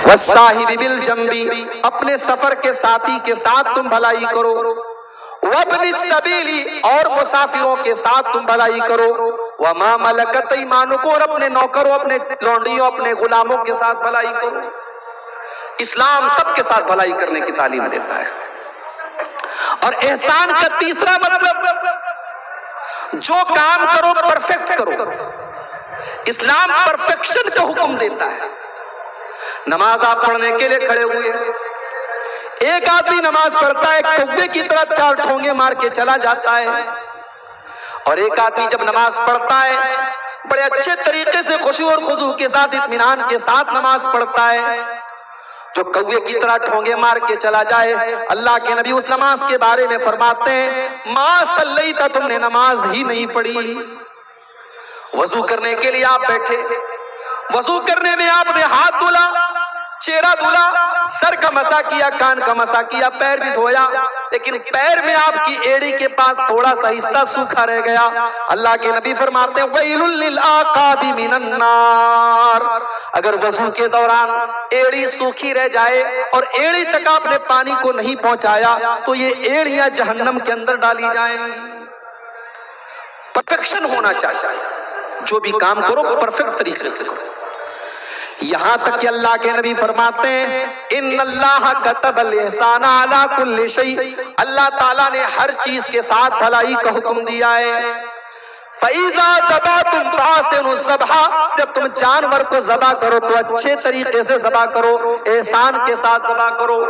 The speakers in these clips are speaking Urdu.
والصاحب بالجنبی، اپنے سفر کے ساتھی کے ساتھ تم بھلائی کرو، وابن السبیل، اور مسافروں کے ساتھ تم بھلائی کرو، وما ملکت ایمانکم، اور اپنے نوکروں، اپنے لونڈیوں، اپنے غلاموں کے ساتھ بھلائی کرو۔ اسلام سب کے ساتھ بھلائی کرنے کی تعلیم دیتا ہے۔ اور احسان کا تیسرا مطلب، جو کام کرو پرفیکٹ کرو۔ اسلام پرفیکشن کا حکم دیتا ہے۔ نماز آپ پڑھنے کے لیے کھڑے ہوئے، ایک آدمی نماز پڑھتا ہے کوے کی طرح 4 ٹھونگے مار کے چلا جاتا ہے، اور ایک آدمی جب نماز پڑھتا ہے بڑے اچھے طریقے سے خشوع اور خضوع کے ساتھ اطمینان کے ساتھ نماز پڑھتا ہے، جو کوے کی طرح ٹھونگے مار کے چلا جائے، اللہ کے نبی اس نماز کے بارے میں فرماتے ہیں ما صلیت، تم نے نماز ہی نہیں پڑھی۔ وضو کرنے کے لیے آپ بیٹھے، وضو کرنے میں آپ نے ہاتھ دھولا، چہرہ دھولا، سر کا مسح کیا، کان کا مسح کیا، پیر بھی دھویا، لیکن پیر میں آپ کی ایڑی کے پاس تھوڑا سا حصہ سوکھا رہ گیا۔ اللہ کے نبی فرماتے ہیں ویل للعقاب من النار، اگر وضو کے دوران ایڑی سوکھی رہ جائے اور ایڑی تک آپ نے پانی کو نہیں پہنچایا تو یہ ایڑیاں جہنم کے اندر ڈالی جائیں۔ پرفیکشن ہونا چاہیے، جو بھی کام کرو پرفیکٹ طریقے سے کرو۔ یہاں تک کہ اللہ کے نبی فرماتے ہیں ان اللہ کتب الاحسان علی کل شیء، اللہ تعالیٰ نے ہر چیز کے ساتھ بھلائی کا حکم دیا ہے۔ فَإِذَا ذَبَحْتُمْ فَأَحْسِنُوا الذَّبْحَ، جب تم جانور کو ذبح کرو تو اچھے طریقے سے ذبح کرو، احسان کے ساتھ ذبح کرو۔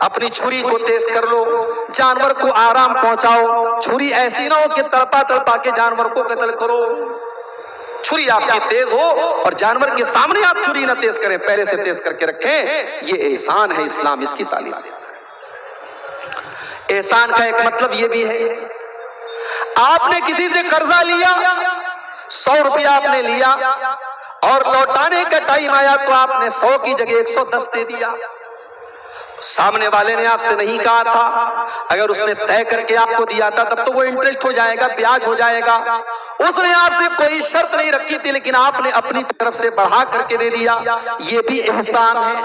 اپنی چھری کو تیز کر لو، جانور کو آرام پہنچاؤ، چھری ایسی نہ ہو کہ تڑپا تڑپا کے جانور کو قتل کرو۔ چھری آپ کی تیز ہو اور جانور کے سامنے آپ چھری نہ تیز کریں، پہلے سے تیز کر کے رکھیں، یہ احسان ہے، اسلام اس کی تعلیم دیتا ہے۔ احسان کا ایک مطلب یہ بھی ہے، آپ نے کسی سے قرضہ لیا، 100 روپیہ آپ نے لیا اور لوٹانے کا ٹائم آیا تو آپ نے 100 کی جگہ 110 دے دیا۔ سامنے والے نے آپ سے نہیں کہا تھا، اگر اس نے طے کر کے آپ کو دیا تھا تب تو وہ انٹرسٹ ہو جائے گا، بیاج ہو جائے گا۔ اس نے آپ سے کوئی شرط نہیں رکھی تھی لیکن آپ نے اپنی طرف سے بڑھا کر کے دے دیا، یہ بھی احسان ہے۔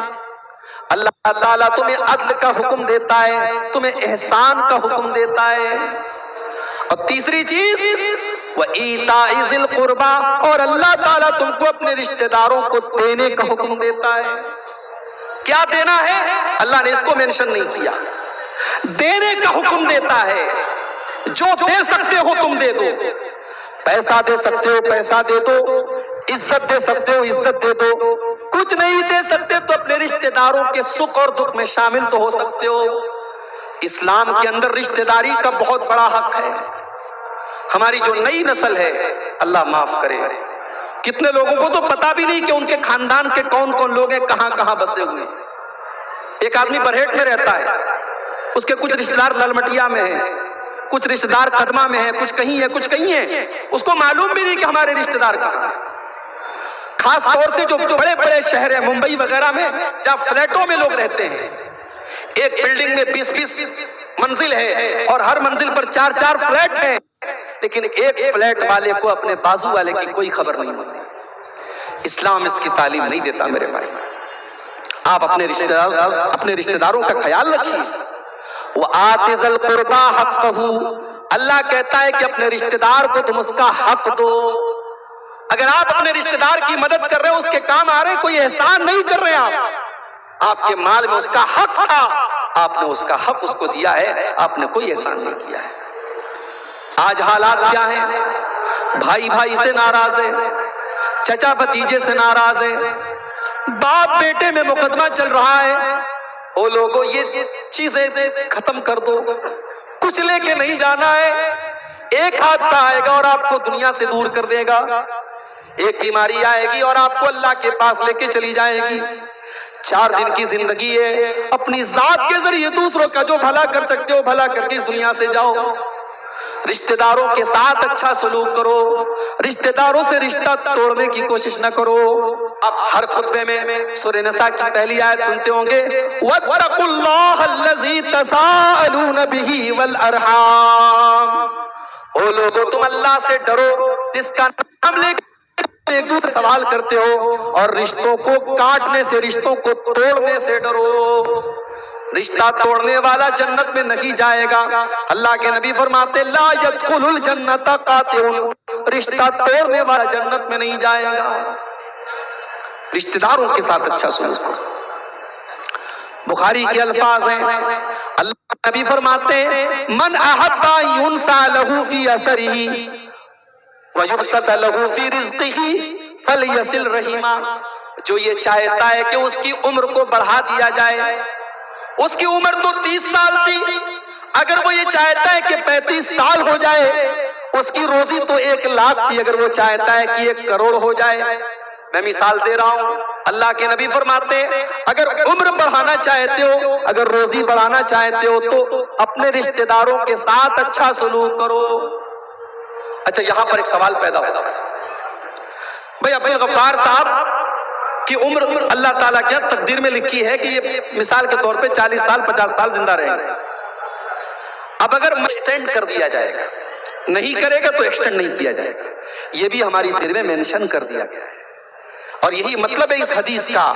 اللہ تعالیٰ تمہیں عدل کا حکم دیتا ہے، تمہیں احسان کا حکم دیتا ہے۔ اور تیسری چیز وَإِيتَاءِ ذِي الْقُرْبَى، اور اللہ تعالیٰ تم کو اپنے رشتہ داروں کو دینے کا حکم دیتا ہے۔ کیا دینا ہے؟ اللہ نے اس کو مینشن نہیں کیا، دینے کا حکم دیتا ہے۔ جو دے سکتے ہو تم دے دو، پیسہ دے سکتے ہو پیسہ دے دو، عزت دے سکتے ہو عزت دے دو، کچھ نہیں دے سکتے تو اپنے رشتہ داروں کے سکھ اور دکھ میں شامل تو ہو سکتے ہو۔ اسلام کے اندر رشتہ داری کا بہت بڑا حق ہے۔ ہماری جو نئی نسل ہے اللہ معاف کرے، کتنے لوگوں کو تو پتا بھی نہیں کہ ان کے خاندان کے کون کون لوگ ہیں، کہاں کہاں بسے ہوئے ہیں۔ ایک آدمی برہیٹ میں رہتا ہے، اس کے کچھ رشتہ دار للمٹیا میں ہیں، کچھ رشتہ دار قدمہ میں ہیں، کچھ کہیں ہیں کچھ کہیں ہیں، اس کو معلوم بھی نہیں کہ ہمارے رشتہ دار کہاں ہیں۔ خاص طور سے جو بڑے بڑے شہر ہیں ممبئی وغیرہ میں جہاں فلیٹوں میں لوگ رہتے ہیں، ایک بلڈنگ میں 20-20 منزل ہے اور ہر منزل پر 4-4 فلیٹ ہیں، لیکن ایک فلیٹ والے کو اپنے بازو والے کی کوئی خبر نہیں ہوتی۔ اسلام اس کی تعلیم نہیں دیتا میرے بھائی۔ آپ اپنے رشتہ داروں کا خیال رکھیے۔ وَآتِ ذِی الْقُرْبَى حَقَّهُ، اللہ کہتا ہے کہ اپنے رشتہ دار کو تم اس کا حق دو۔ اگر آپ اپنے رشتہ دار کی مدد کر رہے ہو، اس کے کام آ رہے ہیں، کوئی احسان نہیں کر رہے آپ کے مال میں اس کا حق تھا، آپ نے اس کا حق اس کو دیا ہے، آپ نے کوئی احسان نہیں کیا ہے۔ آج حالات کیا ہیں؟ بھائی بھائی سے ناراض ہے، چچا بھتیجے سے ناراض ہے، باپ بیٹے میں مقدمہ چل رہا ہے۔ او لوگوں یہ چیزیں ختم کر دو، کچھ لے کے نہیں جانا ہے۔ ایک حادثہ آئے گا اور آپ کو دنیا سے دور کر دے گا، ایک بیماری آئے گی اور آپ کو اللہ کے پاس لے کے چلی جائے گی۔ 4 دن کی زندگی ہے، اپنی ذات کے ذریعے دوسروں کا جو بھلا کر سکتے ہو بھلا کر کے اس دنیا سے جاؤ۔ رشتہ داروں کے ساتھ اچھا سلوک کرو، رشتہ داروں سے رشتہ توڑنے کی کوشش نہ کرو۔ اب ہر خطبے میں سورہ نساء کی پہلی آیت سنتے ہوں گے وَاتَّقُوا اللَّهَ الَّذِي تَسَاءَلُونَ بِهِ وَالْأَرْحَامَ، او لوگو تم اللہ سے ڈرو جس کا نام لے ایک دوسرے سوال کرتے ہو اور رشتوں کو کاٹنے سے، رشتوں کو توڑنے سے ڈرو۔ رشتہ توڑنے والا جنت میں نہیں جائے گا۔ اللہ کے نبی فرماتے لا يدخل الجنت قاطع، رشتہ توڑنے والا جنت میں نہیں جائے گا۔ رشتہ داروں کے ساتھ اچھا سلوک کرو۔ بخاری کے الفاظ ہیں، اللہ کے نبی فرماتے ہیں من احب ينسى له في اثره ويبسط له في رزقه فليصل رحمہ، جو یہ چاہتا ہے کہ اس کی عمر کو بڑھا دیا جائے، اس کی عمر تو 30 سال تھی، اگر وہ یہ چاہتا ہے کہ 35 سال ہو جائے، اس کی روزی تو 1 لاکھ تھی، اگر وہ چاہتا ہے کہ 1 کروڑ ہو جائے۔ میں مثال دے رہا ہوں، اللہ کے نبی فرماتے ہیں اگر عمر بڑھانا چاہتے ہو، اگر روزی بڑھانا چاہتے ہو تو اپنے رشتہ داروں کے ساتھ اچھا سلوک کرو۔ اچھا، یہاں پر ایک سوال پیدا ہوتا ہے، بھئی عبد الغفار صاحب کی عمر اللہ تعالیٰ کیا تقدیر میں لکھی ہے کہ یہ مثال کے طور پہ 40 سال 50 سال زندہ رہیں گے، اب اگر ایکسٹینڈ کر دیا جائے گا، نہیں کرے گا تو ایکسٹینڈ نہیں کیا جائے گا، یہ بھی ہماری دل میں مینشن کر دیا گیا ہے، اور یہی مطلب ہے اس حدیث کا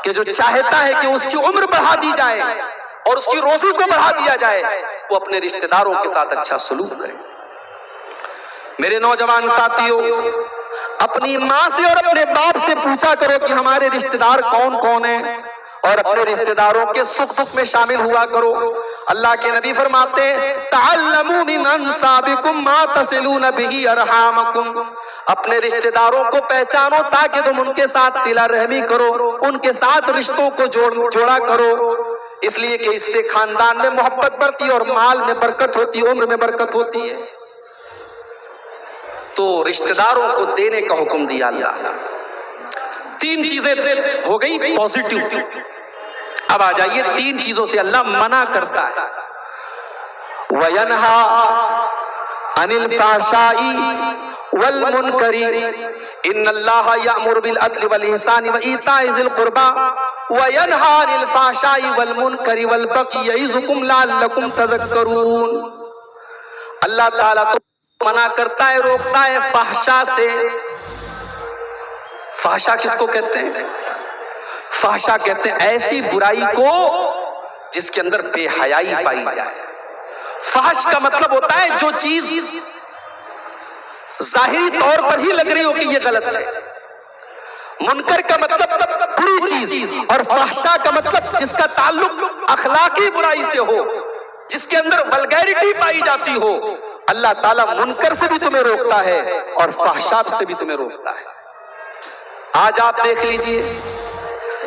کہ جو چاہتا ہے کہ اس کی عمر بڑھا دی جائے اور اس کی روزی کو بڑھا دیا جائے، وہ اپنے رشتہ داروں کے ساتھ اچھا سلوک کرے۔ میرے نوجوان ساتھیوں، اپنی ماں سے اور اپنے باپ سے پوچھا کرو کہ ہمارے رشتہ دار کون کون ہیں، اور اپنے رشتہ داروں کے سکھ دکھ میں شامل ہوا کرو۔ اللہ کے نبی فرماتے ہیں تعلموا من انسابکم ما تصلون به ارحامکم، اپنے رشتہ داروں کو پہچانو تاکہ تم ان کے ساتھ صلہ رحمی کرو، ان کے ساتھ رشتوں کو جوڑا کرو، اس لیے کہ اس سے خاندان میں محبت بڑھتی اور مال میں برکت ہوتی، عمر میں برکت ہوتی ہے۔ تو رشتہ داروں کو دینے کا حکم دیا اللہ۔ 3 چیزیں ہو گئی پوزیٹیو، اب آ جائیے 3 چیزوں سے اللہ منع کرتا ہے۔ وَيَنْهَا عَنِ الْفَحْشَاءِ وَالْمُنْكَرِ إِنَّ اللَّهَ يَأْمُرُ بِالْعَدْلِ وَالْإِحْسَانِ وَإِيتَاءِ ذِي الْقُرْبَى وَيَنْهَا عَنِ الْفَحْشَاءِ وَالْمُنْكَرِ وَالْبَغْيِ يَعِظُكُمْ لَعَلَّكُمْ تَذَكَّرُونَ، اللہ تعالیٰ تو منع کرتا ہے، روکتا ہے فحشا سے۔ فحشا کس کو کہتے ہیں؟ فحشا کہتے ہیں ایسی برائی کو جس کے اندر بے حیائی پائی جائے۔ فحش کا مطلب ہوتا ہے جو چیز ظاہری طور پر ہی لگ رہی ہو کہ یہ غلط ہے۔ منکر کا مطلب بری چیز، اور فحشا کا مطلب جس کا تعلق اخلاقی برائی سے ہو، جس کے اندر ولگیرٹی پائی جاتی ہو۔ اللہ تعالیٰ منکر سے بھی تمہیں روکتا ہے اور فحشا سے بھی تمہیں روکتا ہے۔ آج آپ دیکھ لیجئے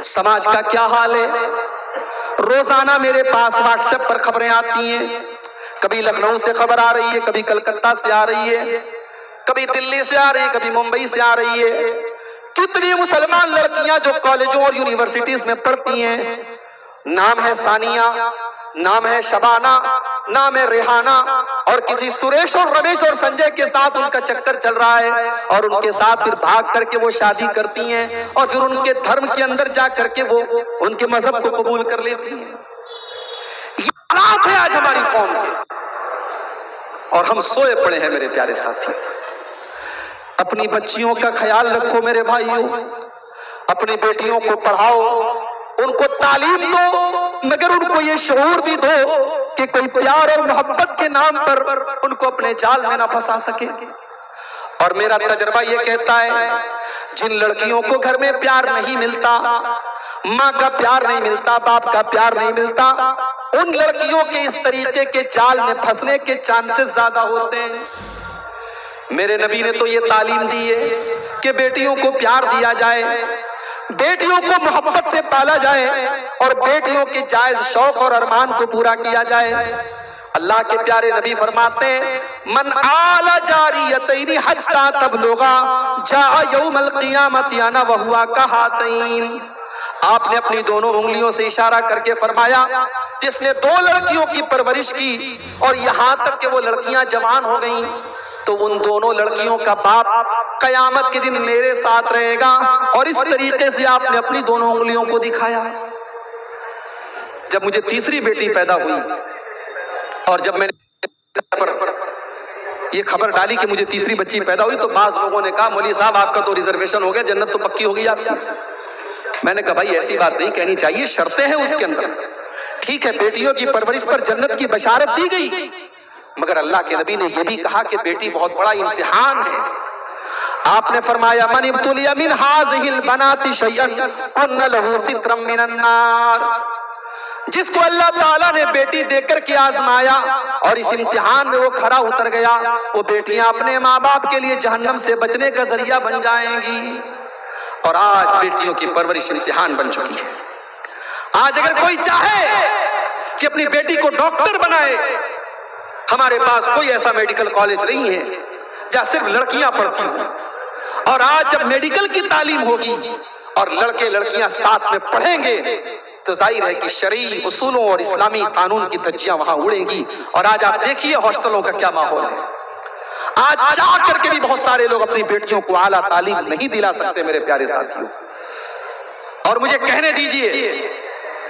سماج کا کیا حال ہے، روزانہ میرے پاس واٹس ایپ پر خبریں آتی ہیں، کبھی لکھنؤ سے خبر آ رہی ہے، کبھی کلکتہ سے آ رہی ہے، کبھی دلی سے آ رہی ہے، کبھی ممبئی سے آ رہی ہے۔ کتنی مسلمان لڑکیاں جو کالجوں اور یونیورسٹیز میں پڑھتی ہیں، نام ہے ثانیہ، نام ہے شبانہ، نام ہے ریحانہ، اور کسی سریش اور رمیش اور سنجے کے ساتھ ان کا چکر چل رہا ہے، اور ان کے ساتھ پھر بھاگ کر کے وہ شادی کرتی ہیں، اور پھر ان کے دھرم کے اندر جا کر کے وہ ان کے مذہب کو قبول کر لیتی ہیں۔ یہ حالات ہے آج ہماری قوم کے، اور ہم سوئے پڑے ہیں میرے پیارے ساتھی۔ اپنی بچیوں کا خیال رکھو میرے بھائیوں، اپنی بیٹیوں کو پڑھاؤ، ان کو تعلیم دو، مگر ان کو یہ شعور بھی دو کہ کوئی پیار اور محبت کے نام پر ان کو اپنے جال میں نہ پھنسا سکے۔ اور میرا تجربہ یہ کہتا ہے جن لڑکیوں کو گھر میں پیار نہیں ملتا، ماں کا پیار نہیں ملتا، باپ کا پیار نہیں ملتا، ان لڑکیوں کے اس طریقے کے جال میں پھنسنے کے چانسز زیادہ ہوتے ہیں۔ میرے نبی نے تو یہ تعلیم دی ہے کہ بیٹیوں کو پیار دیا جائے، بیٹیوں کو محبت سے پالا جائے، اور بیٹیوں کے جائز شوق اور ارمان کو پورا کیا جائے۔ اللہ کے پیارے نبی فرماتے ہیں من آل جاریتین حتی تبلغا جاء یوم القیامت انا وہوا کہاتین، آپ نے اپنی دونوں انگلیوں سے اشارہ کر کے فرمایا جس نے 2 لڑکیوں کی پرورش کی اور یہاں تک کہ وہ لڑکیاں جوان ہو گئیں، تو ان دونوں لڑکیوں کا باپ قیامت کے دن میرے ساتھ رہے گا۔ اور اس طریقے سے آپ نے اپنی دونوں انگلیوں کو دکھایا۔ جب مجھے تیسری بیٹی پیدا ہوئی اور جب میں نے یہ خبر ڈالی کہ مجھے تیسری بچی پیدا ہوئی تو بعض لوگوں نے کہا مولوی صاحب آپ کا تو ریزرویشن ہو گیا، جنت تو پکی ہو گئی آپ کی۔ میں نے کہا بھائی ایسی بات نہیں کہنی چاہیے، شرطیں ہیں اس کے اندر۔ ٹھیک ہے بیٹیوں کی پرورش پر جنت کی بشارت دی گئی، مگر اللہ کے نبی نے یہ بھی کہا کہ بیٹی بہت بڑا امتحان ہے۔ آپ نے فرمایا من ابتلی من هذه البنات شيئا كن له سترا من النار، جس کو اللہ تعالیٰ نے بیٹی دے کر کے آزمایا اور اس امتحان میں وہ کھرا اتر گیا، وہ بیٹیاں اپنے ماں باپ کے لیے جہنم سے بچنے کا ذریعہ بن جائیں گی۔ اور آج بیٹیوں کی پرورش امتحان بن چکی ہے۔ آج اگر کوئی چاہے کہ اپنی بیٹی کو ڈاکٹر بنائے، ہمارے پاس کوئی ایسا میڈیکل کالج نہیں ہے جہاں صرف لڑکیاں پڑھتی ہوں، اور آج جب میڈیکل کی تعلیم ہوگی اور لڑکے لڑکیاں ساتھ میں پڑھیں گے تو ظاہر ہے کہ شرعی اصولوں اور اسلامی قانون کی دھجیاں وہاں اڑیں گی۔ اور آج آپ دیکھیے ہاسٹلوں کا کیا ماحول ہے۔ آج چاہ کر کے بھی بہت سارے لوگ اپنی بیٹیوں کو اعلیٰ تعلیم نہیں دلا سکتے میرے پیارے ساتھیوں۔ اور مجھے کہنے دیجئے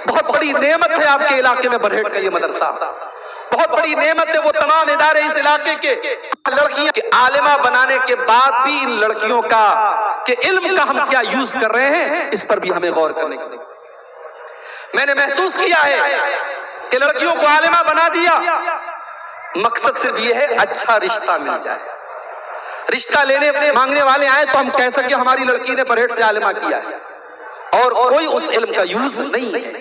بہت بڑی نعمت ہے آپ کے علاقے میں برہیٹ کا یہ مدرسہ، بہت بڑی نعمت ہے وہ تمام ادارے اس علاقے کے لڑکیاں کے عالمہ بنانے کے بعد بھی ان لڑکیوں کا کہ علم کا ہم کیا یوز کر رہے ہیں، اس پر بھی ہمیں غور کرنے کی ضرورت ہے۔ میں نے محسوس کیا ہے کہ لڑکیوں کو عالمہ بنا دیا، مقصد صرف یہ ہے اچھا رشتہ مل جائے، رشتہ لینے مانگنے والے آئے تو ہم کہہ سکیں ہماری لڑکی نے برہیٹ سے عالمہ کیا ہے، اور کوئی اس علم کا یوز نہیں ہے۔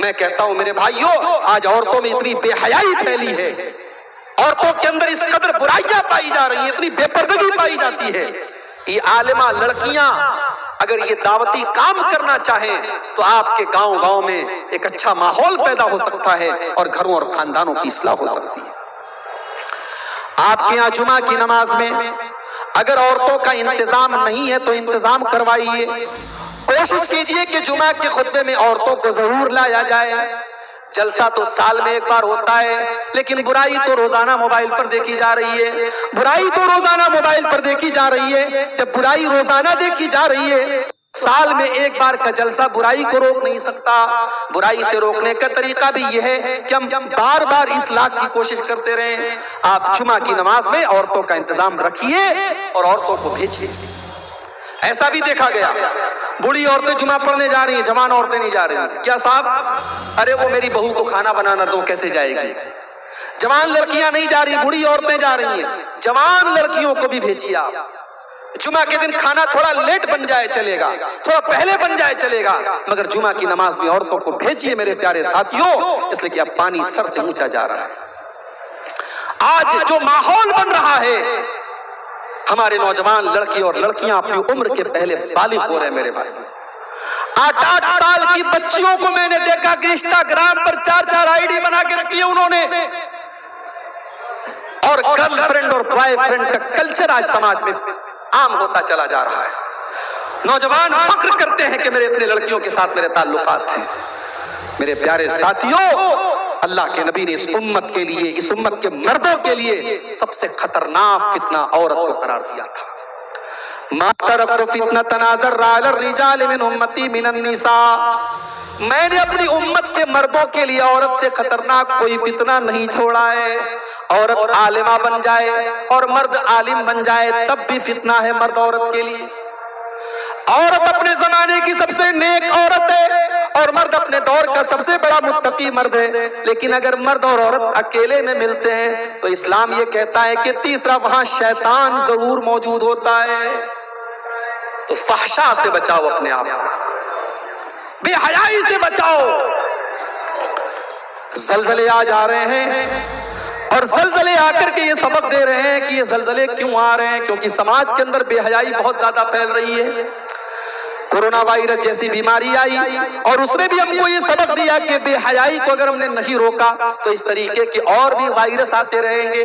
میں کہتا ہوں میرے بھائیوں، آج عورتوں میں اتنی بے حیائی پھیلی ہے، عورتوں کے اندر اس قدر برائیاں پائی جا رہی ہیں، اتنی بے پردگی پائی جاتی ہے۔ یہ عالمہ لڑکیاں اگر یہ دعوتی کام کرنا چاہیں تو آپ کے گاؤں گاؤں میں ایک اچھا ماحول پیدا ہو سکتا ہے اور گھروں اور خاندانوں کی اصلاح ہو سکتی ہے۔ آپ کے یہاں جمعہ کی نماز میں اگر عورتوں کا انتظام نہیں ہے تو انتظام کروائیے، کوشش کیجئے کہ جمعہ کے خطبے میں عورتوں کو ضرور لایا جائے۔ جلسہ تو سال میں ایک بار ہوتا ہے، لیکن برائی تو روزانہ موبائل پر دیکھی جا رہی ہے، برائی تو روزانہ موبائل پر دیکھی جا رہی ہے۔ جب برائی روزانہ دیکھی جا رہی ہے، سال میں ایک بار کا جلسہ برائی کو روک نہیں سکتا۔ برائی سے روکنے کا طریقہ بھی یہ ہے کہ ہم بار بار اصلاح کی کوشش کرتے رہیں۔ آپ جمعہ کی نماز میں عورتوں کا انتظام رکھیے اور عورتوں کو بھیجیے۔ ایسا بھی دیکھا گیا بوڑھی عورتیں جمعہ پڑھنے جا رہی ہیں، جوان عورتیں نہیں جا رہی ہیں۔ کیا صاحب؟ ارے وہ میری بہو کو کھانا بنانا دو، کیسے جائے گی؟ جوان لڑکیاں نہیں جا رہی، بوڑھی عورتیں جا رہی ہیں۔ جوان لڑکیوں کو بھی بھیجیے آپ۔ جمعہ کے دن کھانا تھوڑا لیٹ بن جائے چلے گا، تھوڑا پہلے بن جائے چلے گا، مگر جمعہ کی نماز میں عورتوں کو بھیجیے میرے پیارے ساتھیوں، اس لیے کہ اب پانی سر سے اونچا جا رہا ہے۔ آج جو ماحول بن رہا ہے، ہمارے نوجوان لڑکی اور لڑکیاں اپنی عمر کے پہلے بالغ ہو رہے ہیں میرے بھائی۔ 8 سال کی بچیوں کو میں نے دیکھا کہ انسٹاگرام پر 4 آئی ڈی بنا کے رکھی ہے انہوں نے، اور گرل فرینڈ اور بوائے فرینڈ کا کلچر آج سماج میں عام ہوتا چلا جا رہا ہے۔ نوجوان فخر کرتے ہیں کہ میرے اتنے لڑکیوں کے ساتھ میرے تعلقات ہیں۔ میرے پیارے ساتھیوں، اللہ کے نبی نے اس امت کے لیے، اس امت کے مردوں کے لیے سب سے خطرناک فتنہ عورت کو قرار دیا تھا۔ ما ترکت فتنة ناظر علی الرجال من امتی من النساء، میں نے اپنی امت کے مردوں کے لیے عورت سے خطرناک کوئی فتنہ نہیں چھوڑا ہے۔ عورت عالمہ بن جائے اور مرد عالم بن جائے تب بھی فتنہ ہے مرد عورت کے لیے۔ عورت اپنے زمانے کی سب سے نیک عورت ہے اور مرد اپنے دور کا سب سے بڑا متقی مرد ہے، لیکن اگر مرد اور عورت اکیلے میں ملتے ہیں تو اسلام یہ کہتا ہے کہ تیسرا وہاں شیطان ضرور موجود ہوتا ہے۔ تو فحشا سے بچاؤ اپنے آپ کو، بے حیائی سے بچاؤ۔ زلزلے آ جا رہے ہیں اور زلزلے آ کر کے یہ سبق دے رہے ہیں کہ یہ زلزلے کیوں آ رہے ہیں، کیونکہ سماج کے اندر بے حیائی بہت زیادہ پھیل رہی ہے۔ کورونا وائرس جیسی بیماری آئی اور اس نے بھی ہم کو یہ سبق دیا کہ بے حیائی کو اگر ہم نے نہیں روکا تو اس طریقے کے اور بھی وائرس آتے رہیں گے۔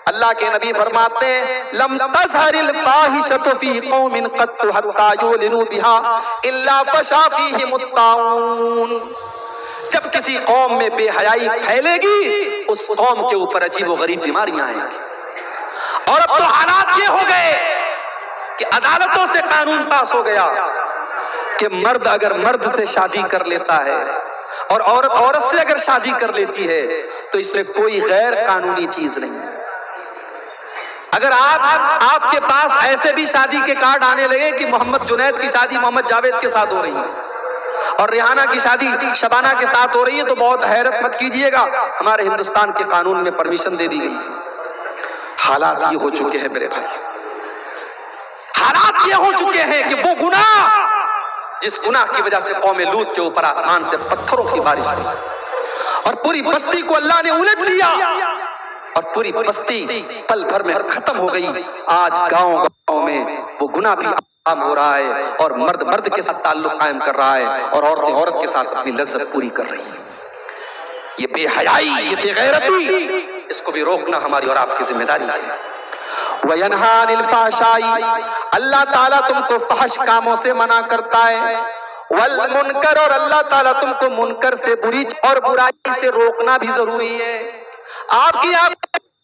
اللہ کے نبی فرماتے ہیں لم تظہر الفاحشۃ فی قوم قط حتی یعلنوا بها الا فشا فیہم الطاعون، جب کسی قوم میں بے حیائی پھیلے گی اس قوم کے اوپر عجیب و غریب بیماریاں آئیں گی۔ اور اب تو حالات یہ ہو گئے کہ عدالتوں سے قانون پاس ہو گیا کہ مرد اگر مرد سے شادی کر لیتا ہے اور عورت عورت سے اگر شادی کر لیتی ہے تو اس میں کوئی غیر قانونی چیز نہیں ہے۔ اگر آپ کے پاس ایسے بھی شادی کے کارڈ آنے لگے کہ محمد جنید کی شادی محمد جاوید کے ساتھ ہو رہی ہے اور ریحانہ کی شادی شبانہ کے ساتھ ہو رہی ہے، تو بہت حیرت مت کیجئے گا، ہمارے ہندوستان کے قانون میں پرمیشن دے دی گئی ہے۔ حالات یہ ہو چکے ہیں میرے بھائی، حالات یہ ہو چکے ہیں کہ وہ گناہ جس گناہ کی وجہ سے قوم لوط کے اوپر آسمان سے پتھروں کی بارش ہوئی اور پوری بستی کو اللہ نے الٹ دیا اور پوری بستی پل بھر میں ختم ہو گئی، آج گاؤں گاؤں میں وہ گناہ بھی عام ہو رہا ہے اور مرد مرد کے ساتھ تعلق قائم کر رہا ہے اور عورت عورت کے ساتھ اپنی لذت پوری کر رہی ہے۔ یہ بے حیائی، یہ بے غیرتی، اس کو بھی روکنا ہماری اور آپ کی ذمہ داری ہے۔ وَيَنْهَا عَنِ الْفَحْشَاءِ، اللہ تعالیٰ تم کو فحش کاموں سے منع کرتا ہے، وَالْمُنْکَرَ، اور اللہ تعالیٰ تم کو منکر سے بری اور برائی سے روکنا بھی ضروری ہے۔ آپ کی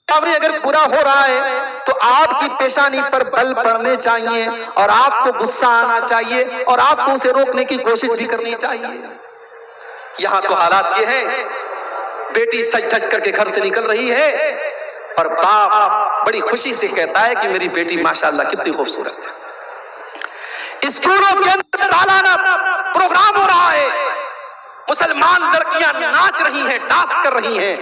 اگر برا ہو رہا ہے تو آپ کی پیشانی پر بل پڑنے چاہیے اور آپ کو غصہ آنا چاہیے اور آپ کو اسے روکنے کی کوشش بھی کرنی چاہیے۔ یہاں تو حالات یہ ہیں، بیٹی سج دھج کر کے گھر سے نکل رہی ہے اور باپ بڑی خوشی سے کہتا ہے کہ میری بیٹی ماشاءاللہ کتنی خوبصورت ہے۔ اسکولوں کے اندر سالانہ پروگرام ہو رہا ہے، مسلمان لڑکیاں ناچ رہی ہیں، ڈانس کر رہی ہیں،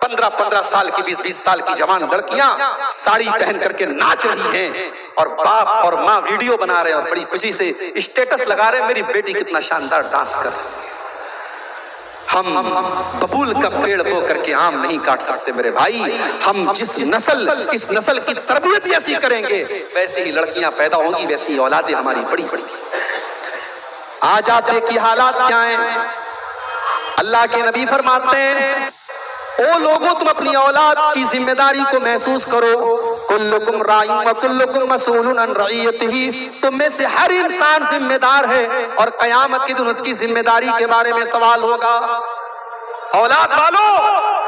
15 سال کی 20 سال کی جوان لڑکیاں ساڑی پہن کر کے ناچ رہی ہیں اور باپ اور ماں ویڈیو بنا رہے ہیں اور بڑی خوشی سے اسٹیٹس لگا رہے ہیں میری بیٹی کتنا شاندار ڈانس کر رہی ہے۔ ہم ببول کا پیڑ بو کر کے آم نہیں کاٹ سکتے میرے بھائی، ہم جس اس نسل کی تربیت جیسی کریں گے ویسی ہی لڑکیاں پیدا ہوں گی، ویسی اولادیں ہماری بڑی بڑی۔ آج آپ دیکھیے حالات کیا ہیں، اللہ کے نبی فرماتے ہیں او لوگوں تم اپنی اولاد کی ذمہ داری کو محسوس کرو، کلکم راعی وکلکم مسئول عن رعیتہ، تم میں سے ہر انسان ذمہ دار ہے اور قیامت کے دن اس کی ذمہ داری کے بارے میں سوال ہوگا۔ اولاد والو،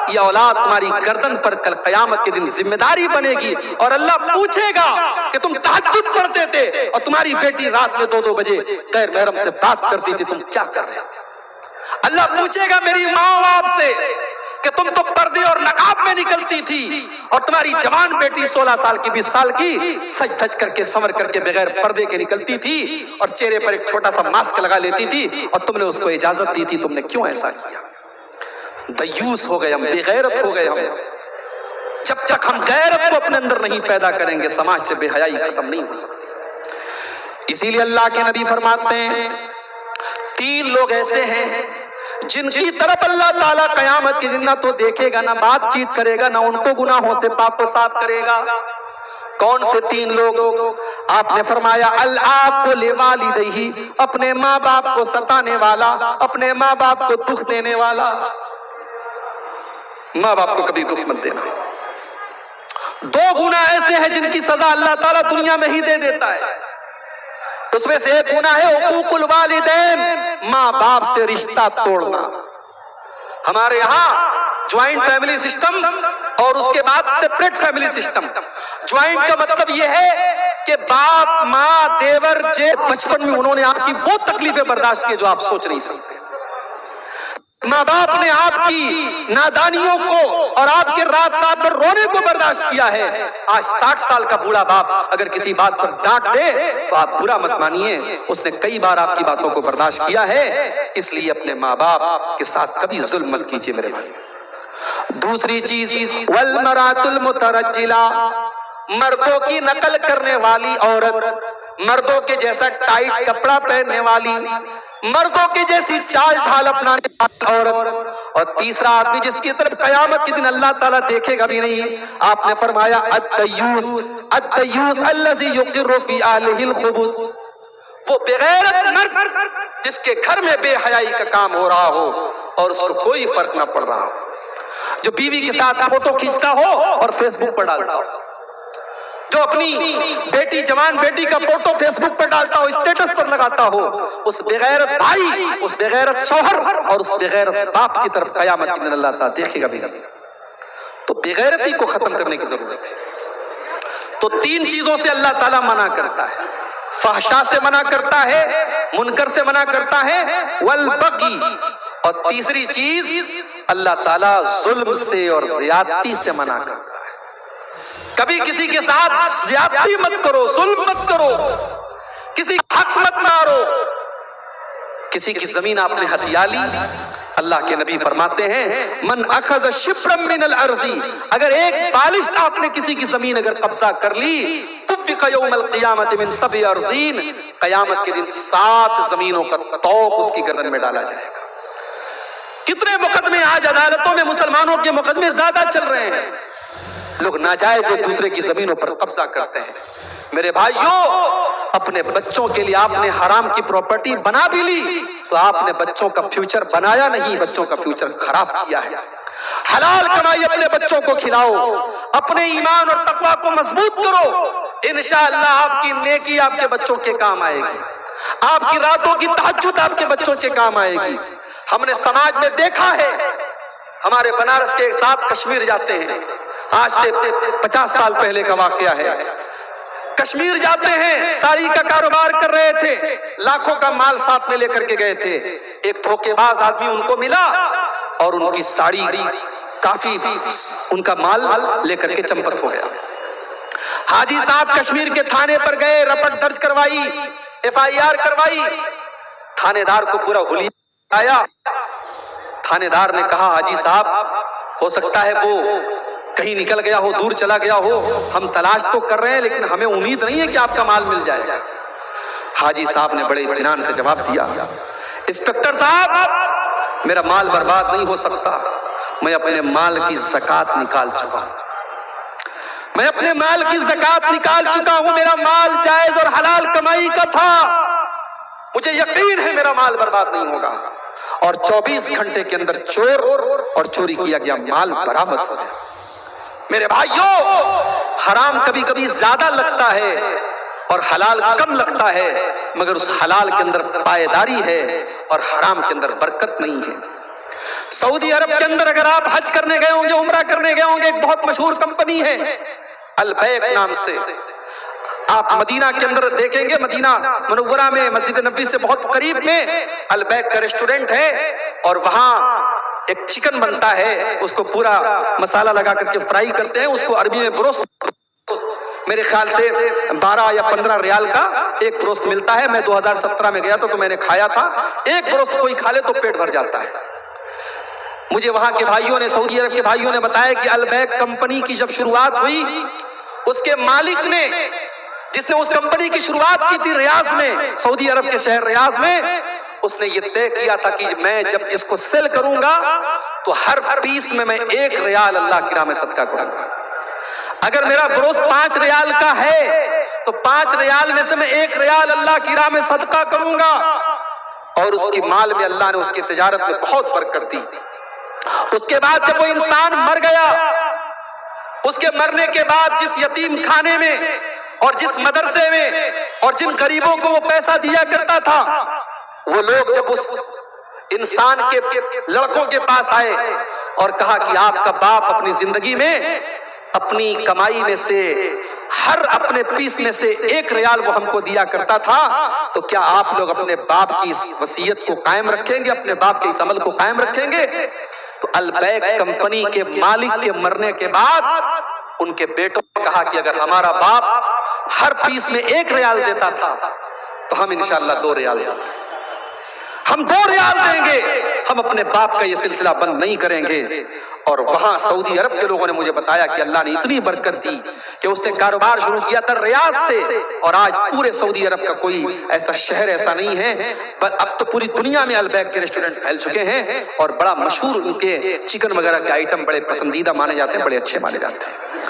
یہ اولاد تمہاری گردن پر کل قیامت کے دن ذمہ داری بنے گی اور اللہ پوچھے گا کہ تم تہجد پڑھتے تھے اور تمہاری بیٹی رات میں 2 بجے غیر محرم سے بات کرتی تھی، تم کیا کر رہے تھے؟ اللہ پوچھے گا میری ماں و باپ سے کہ تم تو پردے اور نقاب میں نکلتی تھی اور تمہاری جوان بیٹی 16 سال کی 20 سال کی سج دھج کر کے سنور کر کے بغیر پردے کے نکلتی تھی اور چہرے پر ایک چھوٹا سا ماسک لگا لیتی تھی اور تم نے اس کو اجازت دی تھی، تم نے کیوں ایسا کیا؟ دیوس ہو گئے ہم، بے غیرت ہو گئے ہم۔ جب تک ہم غیرت کو اپنے اندر نہیں پیدا کریں گے سماج سے بے حیائی ختم نہیں ہو سکتی۔ اسی لیے اللہ کے نبی فرماتے ہیں 3 لوگ ایسے ہیں جن کی طرف اللہ تعالیٰ قیامت کے دن نہ تو دیکھے گا، نہ بات چیت کرے گا، نہ ان کو گناہوں سے پاک و صاف کرے گا۔ کون سے 3 لوگ؟ آپ نے فرمایا العاق لوالدیہ، اپنے ماں باپ کو ستانے والا، اپنے ماں باپ کو دکھ دینے والا۔ ماں باپ کو کبھی دکھ مت دینا۔ 2 گناہ ایسے ہیں جن کی سزا اللہ تعالیٰ دنیا میں ہی دے دیتا ہے، اس میں سے ایک گناہ ہے حقوق الوالدین، ماں باپ سے رشتہ توڑنا۔ ہمارے یہاں جوائنٹ فیملی سسٹم اور اس کے بعد سیپریٹ فیملی سسٹم۔ جوائنٹ کا مطلب یہ ہے کہ باپ ماں دیور جیٹھ بچپن میں انہوں نے آپ کی وہ تکلیفیں برداشت کی جو آپ سوچ نہیں سکتے۔ ماں باپ نے آپ کی نادانیوں کو اور آپ کے رات رات پر رونے کو برداشت کیا ہے۔ آج 60 سال کا بوڑھا باپ اگر کسی بات پر ڈانٹ دے تو آپ برا مت مانیے، اس نے کئی بار آپ کی باتوں کو برداشت کیا ہے۔ اس لیے اپنے ماں باپ کے ساتھ کبھی ظلم مت کیجیے میرے بھائی۔ دوسری چیز والمرأۃ المترجلہ، مردوں کی نقل کرنے والی عورت، مردوں کے جیسا ٹائٹ کپڑا پہننے والی، مردوں کی جیسی چال ڈھال اپنانے والی عورت، اور تیسرا آدمی جس کی طرف قیامت کے دن اللہ تعالیٰ دیکھے گا بھی نہیں۔ آپ نے فرمایا الدیوس الذی یقر فی اہلہ الخبث، وہ بغیرت مرد جس کے گھر میں بے حیائی کا کام ہو رہا ہو اور اس کو کوئی فرق نہ پڑ رہا ہو، جو بیوی کے ساتھ فوٹو کھینچتا ہو اور فیس بک پر ڈالتا ہو، جو اپنی بیٹی جوان بیٹی کا فوٹو فیس بک پر ڈالتا ہو، اسٹیٹس پر لگاتا ہو، اس بغیرت بھائی، اس بغیرت شوہر اور اس بغیرت باپ کی طرف قیامت کے دن اللہ تعالیٰ دیکھے گا بھی نہیں۔ تو بغیرتی کو ختم کرنے کی ضرورت ہے۔ تو 3 چیزوں سے اللہ تعالیٰ منع کرتا ہے، فحشا سے منع کرتا ہے، منکر سے منع کرتا ہے، والبغی، اور تیسری چیز اللہ تعالیٰ ظلم سے اور زیادتی سے منع کرتا ہے۔ کبھی کسی کے ساتھ زیادتی مت کرو، ظلم مت کرو، کسی کا حق مت مارو۔ کسی کی زمین آپ نے ہتھیا لی، اللہ کے نبی فرماتے ہیں من اخذ شبرا من الارض، اگر ایک بالش آپ نے کسی کی زمین اگر قبضہ کر لی، توفق یوم القیامت من 7 ارضین، قیامت کے دن 7 زمینوں کا طوق اس کی گردن میں ڈالا جائے گا۔ کتنے مقدمے آج عدالتوں میں مسلمانوں کے مقدمے زیادہ چل رہے ہیں، لوگ ناجائز ایک دوسرے کی زمینوں پر قبضہ کرتے ہیں۔ میرے بھائیوں، اپنے بچوں کے لیے آپ نے حرام کی پراپرٹی بنا بھی لی تو آپ نے بچوں کا فیوچر بنایا نہیں، بچوں کا فیوچر خراب کیا ہے۔ حلال کمائی اپنے بچوں کو کھلاؤ، اپنے ایمان اور تقوی کو مضبوط کرو، انشاءاللہ آپ کی نیکی آپ کے بچوں کے کام آئے گی، آپ کی راتوں کی تہجد آپ کے بچوں کے کام آئے گی۔ ہم نے سماج میں دیکھا ہے، ہمارے بنارس کے صاحب کشمیر جاتے ہیں، آج سے 50 سال پہلے کا واقعہ ہے، کشمیر جاتے ہیں، ساڑی کا کاروبار کر رہے تھے، لاکھوں کا مال ساتھ میں لے کر کے گئے تھے، ایک دھوکے باز آدمی ان کو ملا اور ان کی ساڑی کافی ان کا مال لے کر کے چمپت ہو گیا۔ حاجی صاحب کشمیر کے تھانے پر گئے، رپٹ درج کروائی، FIR کروائی، تھانے دار کو پورا حلیہ آیا۔ تھانے دار نے کہا حاجی صاحب ہو سکتا ہے وہ کہیں نکل گیا ہو، دور چلا گیا ہو، ہم تلاش تو کر رہے ہیں لیکن ہمیں امید نہیں ہے کہ آپ کا مال مل جائے۔ حاجی صاحب نے بڑے اطمینان سے جواب دیا، انسپکٹر صاحب میرا مال برباد نہیں ہو سکتا، میں اپنے مال کی زکوٰۃ نکال چکا ہوں، میں اپنے مال کی زکوٰۃ نکال چکا ہوں، میرا مال جائز اور حلال کمائی کا تھا، مجھے یقین ہے میرا مال برباد نہیں ہوگا۔ اور 24 گھنٹے کے اندر چور اور چوری کیا گیا مال برآمد ہو گیا۔ میرے بھائیوں، حرام کبھی کبھی زیادہ لگتا ہے اور حلال کم لگتا ہے، مگر اس حلال کے اندر پائیداری ہے اور حرام کے اندر برکت نہیں ہے۔ سعودی عرب کے اندر اگر آپ حج کرنے گئے ہوں گے، عمرہ کرنے گئے ہوں گے، ایک بہت مشہور کمپنی ہے البیک نام سے، آپ مدینہ کے اندر دیکھیں گے، مدینہ منورہ میں مسجد نبوی سے بہت قریب میں البیک کا ریسٹورنٹ ہے، اور وہاں ایک چکن بنتا ہے، اس کو پورا مسالہ لگا کر کے فرائی کرتے ہیں، اس کو عربی میں بروست، میرے خیال سے 12 یا 15 ریال کا ایک بروست ملتا ہے۔ میں 2017 میں گیا تو میں نے کھایا تھا، ایک بروست کوئی کھا لے تو پیٹ بھر جاتا ہے۔ مجھے وہاں کے بھائیوں نے، سعودی عرب کے بھائیوں نے بتایا کہ البیک کمپنی کی جب شروعات ہوئی، اس کے مالک نے، جس نے اس کمپنی کی شروعات کی تھی ریاض میں، سعودی عرب کے شہر ریاض میں، اس نے یہ طے کیا تھا کہ میں جب اس کو سیل کروں گا تو ہر پیس میں 1 ریال اللہ کی راہ میں صدقہ کروں گا۔ اگر میرا بروست 5 ریال کا ہے تو 5 ریال میں سے میں 1 ریال اللہ کی راہ میں صدقہ کروں گا۔ اور اس کی مال میں اللہ نے اس کی تجارت میں بہت برکت دی۔ اس کے بعد جب وہ انسان مر گیا، اس کے مرنے کے بعد جس یتیم خانے میں اور جس مدرسے میں اور جن غریبوں کو وہ پیسہ دیا کرتا تھا، وہ لوگ جب اس انسان کے لڑکوں کے پاس آئے اور کہا کہ آپ کا باپ اپنی زندگی میں اپنی کمائی میں سے ہر اپنے پیس میں سے 1 ریال وہ ہم کو دیا کرتا تھا، تو کیا آپ لوگ اپنے باپ کی اس وصیت کو قائم رکھیں گے، اپنے باپ کے اس عمل کو قائم رکھیں گے؟ تو البیک کمپنی کے مالک کے مرنے کے بعد ان کے بیٹوں نے کہا کہ اگر ہمارا باپ ہر پیس میں 1 ریال دیتا تھا تو ہم انشاءاللہ 2 ریال دیں گے، ہم 2 ریال دیں گے، ہم اپنے باپ کا یہ سلسلہ بند نہیں کریں گے۔ اور وہاں سعودی عرب کے لوگوں نے مجھے بتایا کہ اللہ نے اتنی برکت دی کہ اس نے کاروبار شروع کیا تھا ریاض سے، اور آج پورے سعودی عرب کا کوئی ایسا شہر ایسا نہیں ہے، اب تو پوری دنیا میں البیک کے ریسٹورنٹ پھیل چکے ہیں، اور بڑا مشہور ان کے چکن وغیرہ کے آئٹم بڑے پسندیدہ مانے جاتے ہیں، بڑے اچھے مانے جاتے ہیں۔